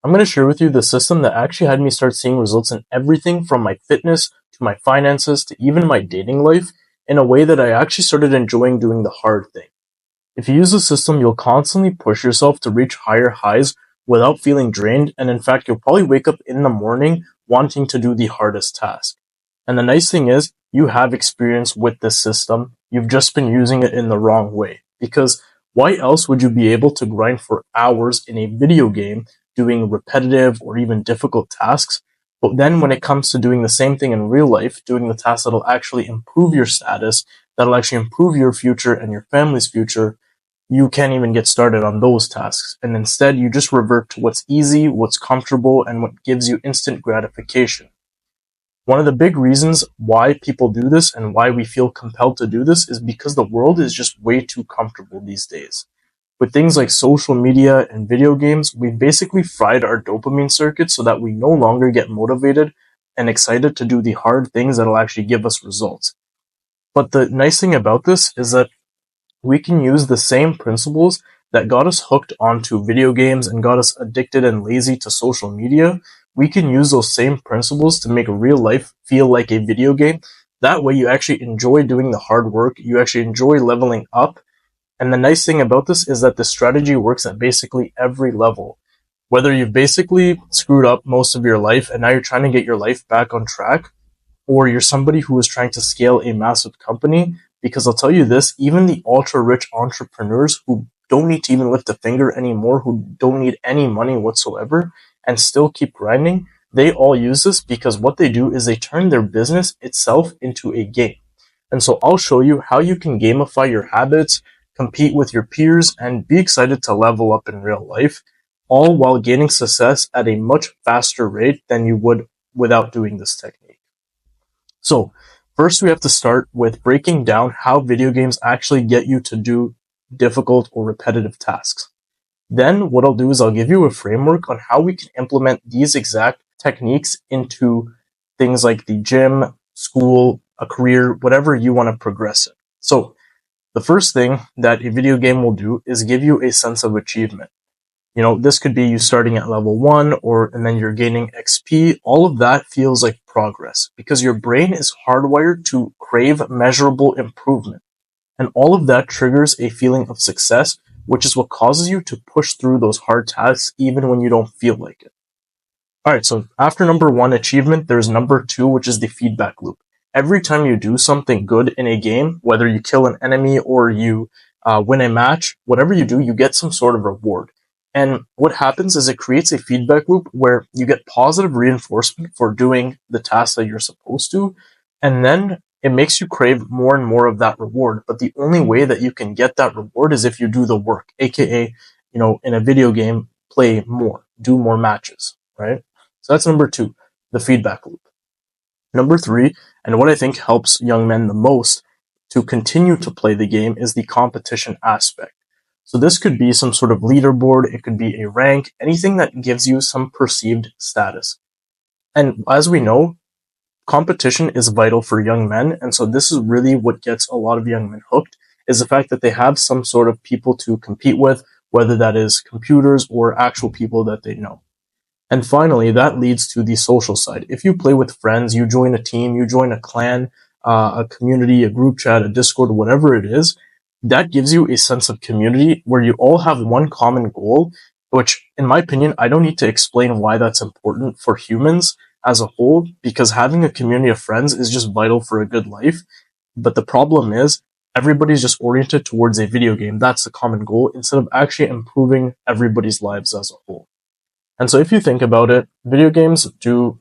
I'm going to share with you the system that actually had me start seeing results in everything from my fitness to my finances to even my dating life in a way that I actually started enjoying doing the hard thing. If you use the system, you'll constantly push yourself to reach higher highs without feeling drained, and in fact, you'll probably wake up in the morning wanting to do the hardest task. And the nice thing is, you have experience with this system. You've just been using it in the wrong way. Because why else would you be able to grind for hours in a video game doing repetitive or even difficult tasks? But then when it comes to doing the same thing in real life, doing the tasks that'll actually improve your status, that'll actually improve your future and your family's future, you can't even get started on those tasks. And instead, you just revert to what's easy, what's comfortable, and what gives you instant gratification. One of the big reasons why people do this and why we feel compelled to do this is because the world is just way too comfortable these days. With things like social media and video games, we've basically fried our dopamine circuit so that we no longer get motivated and excited to do the hard things that'll actually give us results. But the nice thing about this is that we can use the same principles that got us hooked onto video games and got us addicted and lazy to social media. We can use those same principles to make real life feel like a video game. That way you actually enjoy doing the hard work. You actually enjoy leveling up. And the nice thing about this is that the strategy works at basically every level. Whether you've basically screwed up most of your life and now you're trying to get your life back on track, or you're somebody who is trying to scale a massive company, because I'll tell you this, even the ultra rich entrepreneurs who don't need to even lift a finger anymore, who don't need any money whatsoever, and still keep grinding, they all use this because what they do is they turn their business itself into a game. And so I'll show you how you can gamify your habits, compete with your peers, and be excited to level up in real life, all while gaining success at a much faster rate than you would without doing this technique. So, first we have to start with breaking down how video games actually get you to do difficult or repetitive tasks. Then what I'll do is I'll give you a framework on how we can implement these exact techniques into things like the gym, school, a career, whatever you want to progress in. So, the first thing that a video game will do is give you a sense of achievement. You know, this could be you starting at level 1 and then you're gaining XP. All of that feels like progress because your brain is hardwired to crave measurable improvement. And all of that triggers a feeling of success, which is what causes you to push through those hard tasks even when you don't feel like it. Alright, so after number 1, achievement, there's number 2, which is the feedback loop. Every time you do something good in a game, whether you kill an enemy or you win a match, whatever you do, you get some sort of reward. And what happens is it creates a feedback loop where you get positive reinforcement for doing the task that you're supposed to, and then it makes you crave more and more of that reward. But the only way that you can get that reward is if you do the work, aka, in a video game, play more, do more matches, right? So that's number 2, the feedback loop. Number 3, and what I think helps young men the most to continue to play the game, is the competition aspect. So this could be some sort of leaderboard, it could be a rank, anything that gives you some perceived status. And as we know, competition is vital for young men, and so this is really what gets a lot of young men hooked, is the fact that they have some sort of people to compete with, whether that is computers or actual people that they know. And finally, that leads to the social side. If you play with friends, you join a team, you join a clan, a community, a group chat, a Discord, whatever it is, that gives you a sense of community where you all have one common goal, which, in my opinion, I don't need to explain why that's important for humans as a whole, because having a community of friends is just vital for a good life. But the problem is, everybody's just oriented towards a video game. That's the common goal, instead of actually improving everybody's lives as a whole. And so if you think about it, video games do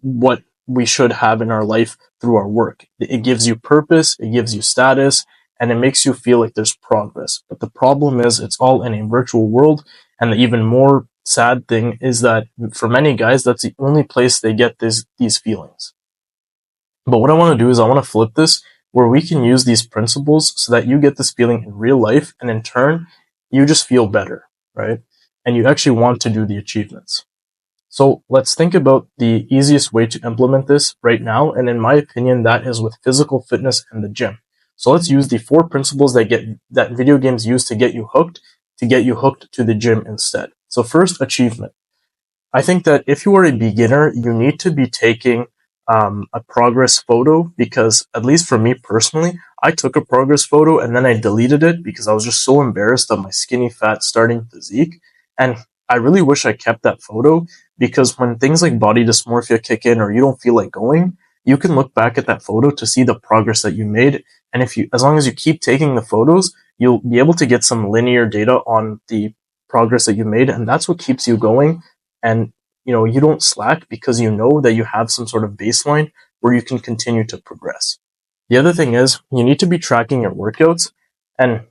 what we should have in our life through our work. It gives you purpose, it gives you status, and it makes you feel like there's progress. But the problem is it's all in a virtual world, and the even more sad thing is that for many guys, that's the only place they get these feelings. But what I want to do is I want to flip this where we can use these principles so that you get this feeling in real life, and in turn, you just feel better, right? And you actually want to do the achievements. So let's think about the easiest way to implement this right now, and in my opinion, that is with physical fitness and the gym. So let's use the 4 principles that video games use to get you hooked to the gym instead. So first, achievement. I think that if you are a beginner, you need to be taking a progress photo because, at least for me personally, I took a progress photo and then I deleted it because I was just so embarrassed of my skinny, fat, starting physique. And I really wish I kept that photo because when things like body dysmorphia kick in or you don't feel like going, you can look back at that photo to see the progress that you made. And if you, as long as you keep taking the photos, you'll be able to get some linear data on the progress that you made, and that's what keeps you going. And you don't slack because you know that you have some sort of baseline where you can continue to progress. The other thing is you need to be tracking your workouts, and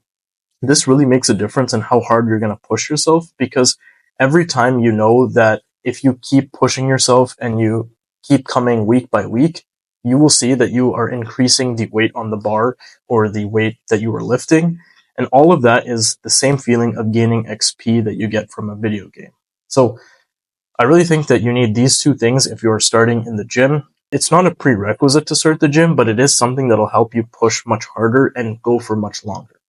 this really makes a difference in how hard you're going to push yourself, because every time you know that if you keep pushing yourself and you keep coming week by week, you will see that you are increasing the weight on the bar or the weight that you are lifting. And all of that is the same feeling of gaining XP that you get from a video game. So I really think that you need these two things if you're starting in the gym. It's not a prerequisite to start the gym, but it is something that'll help you push much harder and go for much longer.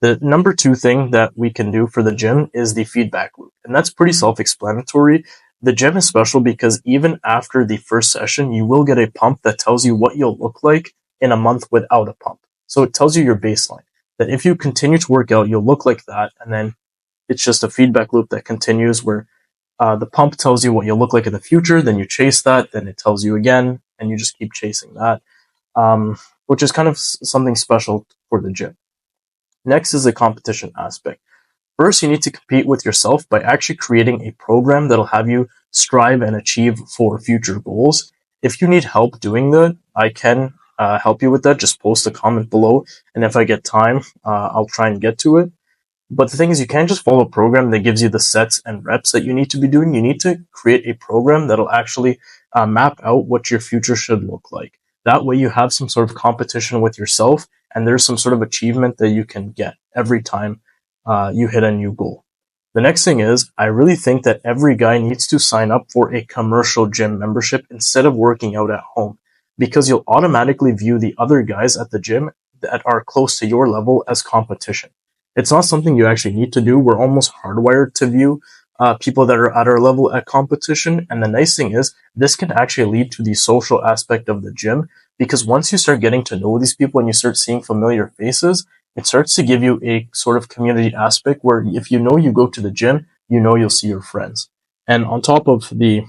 The number two thing that we can do for the gym is the feedback loop. And that's pretty self-explanatory. The gym is special because even after the first session, you will get a pump that tells you what you'll look like in a month without a pump. So it tells you your baseline, that if you continue to work out, you'll look like that. And then it's just a feedback loop that continues where the pump tells you what you'll look like in the future, then you chase that, then it tells you again, and you just keep chasing that, which is kind of something special for the gym. Next is the competition aspect. First, you need to compete with yourself by actually creating a program that'll have you strive and achieve for future goals. If you need help doing that, I can help you with that. Just post a comment below, and if I get time, I'll try and get to it. But the thing is, you can't just follow a program that gives you the sets and reps that you need to be doing. You need to create a program that'll actually map out what your future should look like. That way you have some sort of competition with yourself, and there's some sort of achievement that you can get every time you hit a new goal. The next thing is, I really think that every guy needs to sign up for a commercial gym membership instead of working out at home, because you'll automatically view the other guys at the gym that are close to your level as competition. It's not something you actually need to do. We're almost hardwired to view people that are at our level at competition. And the nice thing is, this can actually lead to the social aspect of the gym, because once you start getting to know these people and you start seeing familiar faces, it starts to give you a sort of community aspect where if you know you go to the gym, you know you'll see your friends. And on top of the,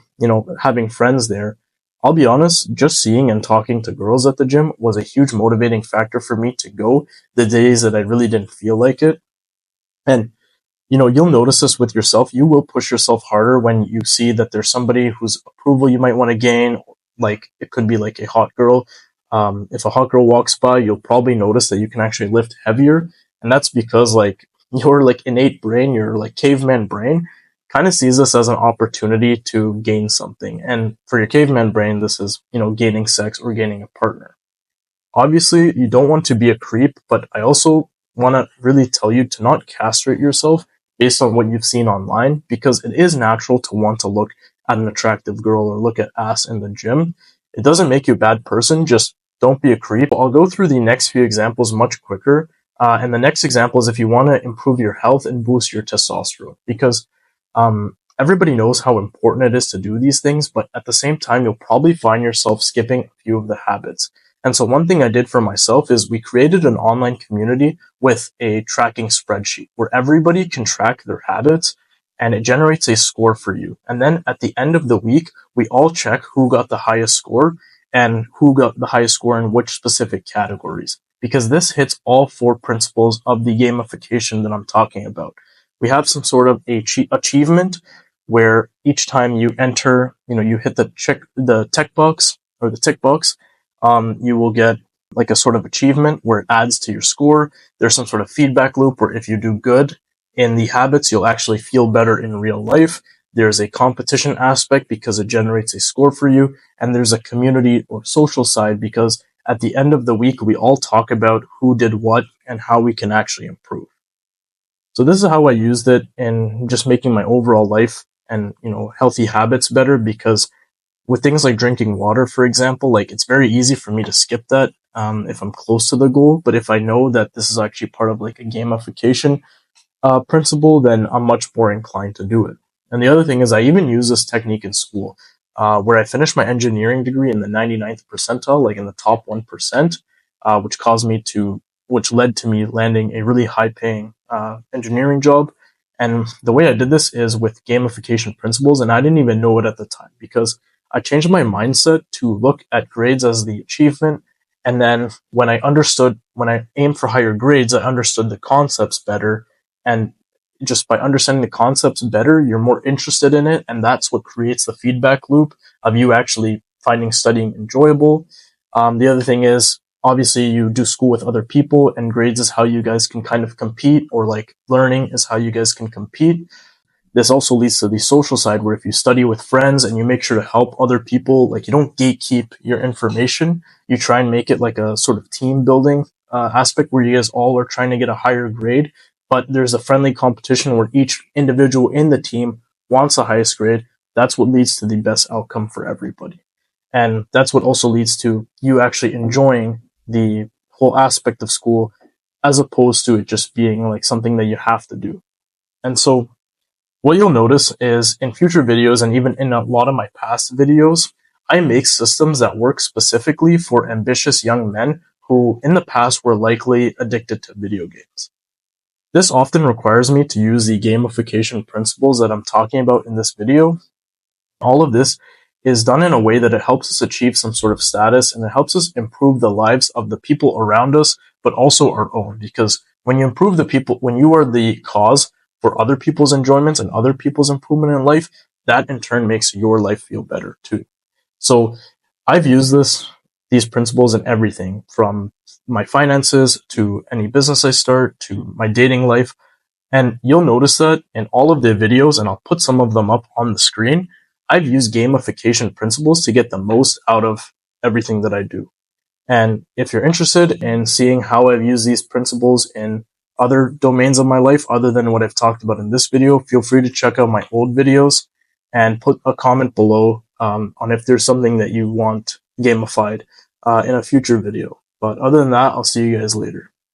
having friends there, I'll be honest, just seeing and talking to girls at the gym was a huge motivating factor for me to go the days that I really didn't feel like it. And you'll notice this with yourself. You will push yourself harder when you see that there's somebody whose approval you might want to gain. Like, it could be like a hot girl. If a hot girl walks by, you'll probably notice that you can actually lift heavier. And that's because like your like innate brain, your like caveman brain kind of sees this as an opportunity to gain something. And for your caveman brain, this is, gaining sex or gaining a partner. Obviously, you don't want to be a creep, but I also want to really tell you to not castrate yourself based on what you've seen online, because it is natural to want to look at an attractive girl or look at ass in the gym. It doesn't make you a bad person, just don't be a creep. I'll go through the next few examples much quicker. And the next example is if you want to improve your health and boost your testosterone, because everybody knows how important it is to do these things, but at the same time, you'll probably find yourself skipping a few of the habits. And so one thing I did for myself is we created an online community with a tracking spreadsheet where everybody can track their habits, and it generates a score for you. And then at the end of the week, we all check who got the highest score and who got the highest score in which specific categories, because this hits all four principles of the gamification that I'm talking about. We have some sort of achievement where each time you enter, you hit the tick box or the tick box, you will get like a sort of achievement where it adds to your score. There's some sort of feedback loop where if you do good in the habits, you'll actually feel better in real life. There's a competition aspect because it generates a score for you. And there's a community or social side because at the end of the week, we all talk about who did what and how we can actually improve. So this is how I used it in just making my overall life and, healthy habits better, because with things like drinking water, for example, like it's very easy for me to skip that if I'm close to the goal. But if I know that this is actually part of like a gamification principle, then I'm much more inclined to do it. And the other thing is I even use this technique in school, where I finished my engineering degree in the 99th percentile, like in the top 1%, which which led to me landing a really high paying engineering job. And the way I did this is with gamification principles, and I didn't even know it at the time because I changed my mindset to look at grades as the achievement. And then when I aimed for higher grades, I understood the concepts better. And just by understanding the concepts better, you're more interested in it. And that's what creates the feedback loop of you actually finding studying enjoyable. The other thing is, obviously, you do school with other people, and grades is how you guys can kind of compete, or like learning is how you guys can compete. This also leads to the social side, where if you study with friends and you make sure to help other people, like you don't gatekeep your information, you try and make it like a sort of team building aspect where you guys all are trying to get a higher grade, but there's a friendly competition where each individual in the team wants the highest grade. That's what leads to the best outcome for everybody. And that's what also leads to you actually enjoying the whole aspect of school as opposed to it just being like something that you have to do. And so what you'll notice is in future videos and even in a lot of my past videos, I make systems that work specifically for ambitious young men who in the past were likely addicted to video games. This often requires me to use the gamification principles that I'm talking about in this video. All of this is done in a way that it helps us achieve some sort of status, and it helps us improve the lives of the people around us, but also our own. Because when you improve the people, when you are the cause for other people's enjoyments and other people's improvement in life, that in turn makes your life feel better too. So I've used these principles in everything from my finances to any business I start to my dating life. And you'll notice that in all of the videos, and I'll put some of them up on the screen, I've used gamification principles to get the most out of everything that I do. And if you're interested in seeing how I've used these principles in other domains of my life other than what I've talked about in this video, feel free to check out my old videos and put a comment below on if there's something that you want gamified in a future video. But other than that, I'll see you guys later.